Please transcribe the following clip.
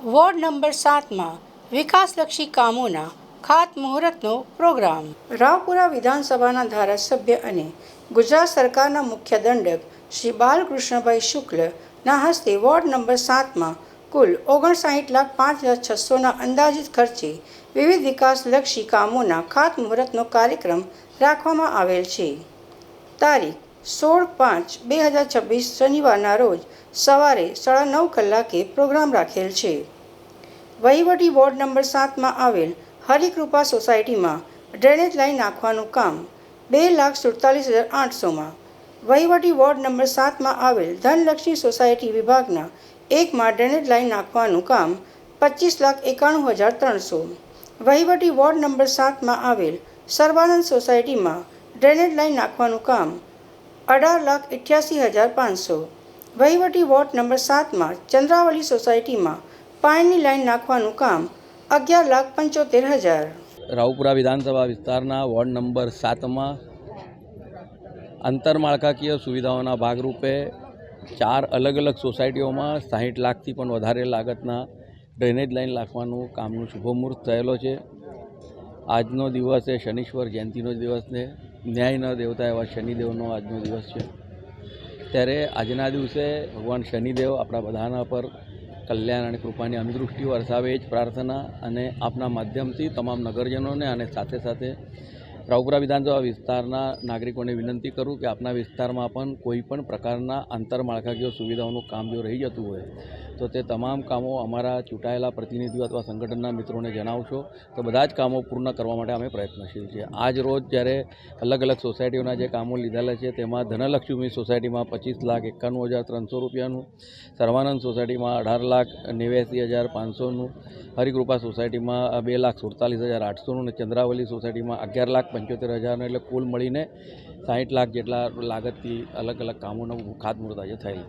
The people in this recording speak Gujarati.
વોર્ડ નંબર 7માં વિકાસલક્ષી કામોના ખાતમુહૂર્તનો પ્રોગ્રામ. રાવપુરા વિધાનસભાના ધારાસભ્ય અને ગુજરાત સરકારના મુખ્ય દંડક શ્રી બાલકૃષ્ણભાઈ શુક્લના હસ્તે વોર્ડ નંબર 7માં કુલ 59,05,600ના અંદાજિત ખર્ચે વિવિધ વિકાસલક્ષી કામોના ખાતમુહૂર્તનો કાર્યક્રમ રાખવામાં આવેલ છે. તારીખ 16/5/2026 શનિવારના રોજ સવારે 9:30 કલાકે પ્રોગ્રામ રાખેલ છે. વહીવટી વોર્ડ નંબર 7માં આવેલ હરિકૃપા સોસાયટીમાં ડ્રેનેજ લાઇન નાખવાનું કામ 2,47,800માં, વહીવટી વોર્ડ નંબર 7માં આવેલ ધનલક્ષ્મી સોસાયટી વિભાગના 1માં ડ્રેનેજ લાઇન નાખવાનું કામ 25,91,300, વહીવટી વોર્ડ નંબર 7માં આવેલ સર્વાનંદ સોસાયટીમાં ડ્રેનેજ લાઇન નાખવાનું કામ 18,88,500, વહીવટી વોર્ડ નંબર 7માં ચંદ્રાવલી સોસાયટીમાં પાણીની લાઇન નાખવાનું કામ 11,75,000. રાવપુરા વિધાનસભા વિસ્તારના વોર્ડ નંબર 7માં આંતરમાળખાકીય સુવિધાઓના ભાગરૂપે 4 અલગ અલગ સોસાયટીઓમાં 60 લાખથી પણ વધારે લાગતના ડ્રેનેજ લાઇન નાખવાનું કામનું શુભમુહૂર્ત થયેલો છે. આજનો દિવસ એ શનીશ્વર જયંતિનો દિવસ છે. ન્યાયના દેવતા એવા શનિદેવનો આજનો દિવસ છે. ત્યારે આજના દિવસે ભગવાન શનિદેવ આપણા બધાના પર કલ્યાણ અને કૃપાની અનુદૃષ્ટિ વરસાવે જ પ્રાર્થના અને આપના માધ્યમથી તમામ નગરજનોને અને સાથે સાથે રાવપુરા વિધાનસભા વિસ્તારના નાગરિકોને વિનંતી કરું કે આપના વિસ્તારમાં પણ કોઈ પણ પ્રકારના આંતરમાળખાકીય સુવિધાઓનું કામ જો રહી જતું હોય તો તે તમામ કામો અમારા ચૂંટાયેલા પ્રતિનિધિઓ અથવા સંગઠનના મિત્રોને જણાવશો તો બધા જ કામો પૂર્ણ કરવા માટે અમે પ્રયત્નશીલ છીએ. આજ રોજ જ્યારે અલગ અલગ સોસાયટીઓના જે કામો લીધેલા છે તેમાં ધનલક્ષ્મી સોસાયટીમાં 25,91,300 રૂપિયાનું, સર્વાનંદ સોસાયટીમાં 18,89,500નું, હરિકૃપા સોસાયટીમાં 2,47,800નું અને ચંદ્રાવલી સોસાયટીમાં 11,75,000, એટલે કુલ મળીને 60 લાખ જેટલા લાગતથી અલગ અલગ કામોનું ખાતમુહૂર્ત આજે થયેલ.